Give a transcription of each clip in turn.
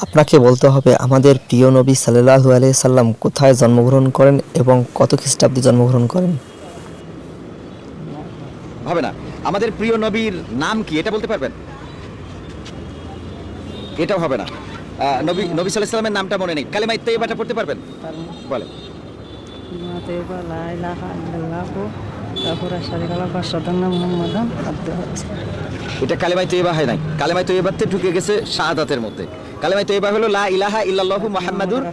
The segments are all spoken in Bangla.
আপনাকে বলতে হবে আমাদের প্রিয় নবী সাল্লাল্লাহু আলাইহি সাল্লাম কোথায় জন্মগ্রহণ করেন এবং কত খ্রিস্টাব্দে জন্মগ্রহণ করেন। হবে না। আমাদের প্রিয় নবীর নাম কি এটা বলতে পারবেন? এটাও হবে না। নবী নবী সাল্লাল্লাহু আলাইহি সাল্লামের নামটা মনে নেই। কালেমা তাইয়্যিবাটা পড়তে পারবেন? বলেন। এটা কালেমা তাইয়্যিবা হয় নাই। কালেমা তাইয়্যিবাতে ঢুকে গেছে শাহাদাতের মধ্যে। কালেমা তাইয়্যিবা হলো লা ইলাহা ইল্লাল্লাহু মুহাম্মাদুর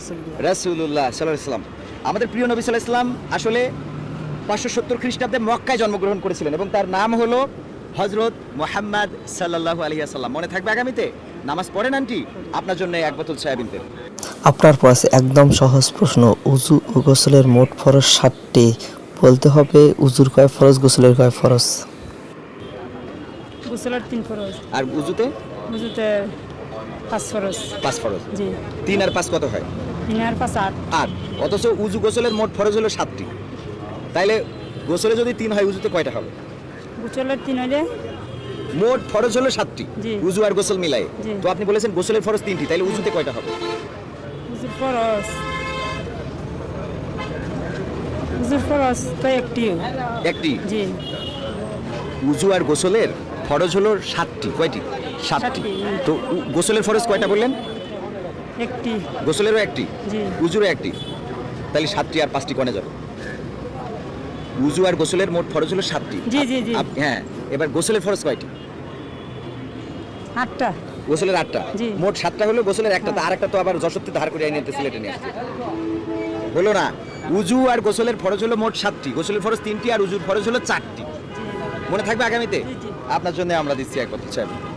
রাসূলুল্লাহ সাল্লাল্লাহু আলাইহি ওয়াসাল্লাম। আমাদের প্রিয় নবী সাল্লাল্লাহু আলাইহি ওয়াসাল্লাম আসলে 570 খ্রিস্টাব্দে মক্কায় জন্মগ্রহণ করেছিলেন এবং তার নাম হলো হযরত মুহাম্মদ সাল্লাল্লাহু আলাইহি ওয়াসাল্লাম। মনে থাকবে আগামীতে? নামাজ পড়েন আন্টি? আপনার জন্য এক বোতল সয়াবিন তেল। আপনার পড়াছে একদম সহজ প্রশ্ন, উযু ও গোসলের মোট ফরজ 7টি। বলতে হবে উযুর কয় ফরজ, গোসলের কয় ফরজ। গোসলের 3 ফরজ, আর উযুতে ওযুতে 5 ফরজ। 5 ফরজ। জি। 3 আর 5 কত হয়? 3 আর 5 8। 8। অথচ উযু গোসলের মোট ফরজ হলো 7টি। তাইলে গোসলে যদি 3 হয় উযুতে কয়টা হবে? গোসলের 3 হইলে মোট ফরজ হলো 7টি। জি। উযু আর গোসল মিলাই। জি। তো আপনি বলেছেন গোসলের ফরজ 3টি, তাইলে উযুতে কয়টা হবে? ওযুর ফরজ তো একটি। একটি। জি। উযু আর গোসলের ফরজ হলো 7টি। কয়টি? 7টি। তো গোসলের ফরজ কয়টা বললেন? একটি। গোসলেরও একটি। জি। উযুরও একটি। তাহলে 7টি আর 5টি কোণে যাবে? উযু আর গোসলের মোট ফরজ হলো 7টি। জি, জি, জি। হ্যাঁ, এবার গোসলের ফরজ কয়টি? 8টা। গোসলের 8টা। জি। মোট 7টা হলো, গোসলের একটা, তো আরেকটা তো আবার যশোরতে ধার করে আইনে সিলেটে নিয়ে আসছে। হলো না। উযু আর গোসলের ফরজ হলো মোট 7টি, গোসলের ফরজ 3টি আর উযুর ফরজ হলো 4টি। মনে থাকবে আগামীতে? জি, জি। আপনার জন্য আমরা দিচ্ছি এক বোতল সয়াবিন।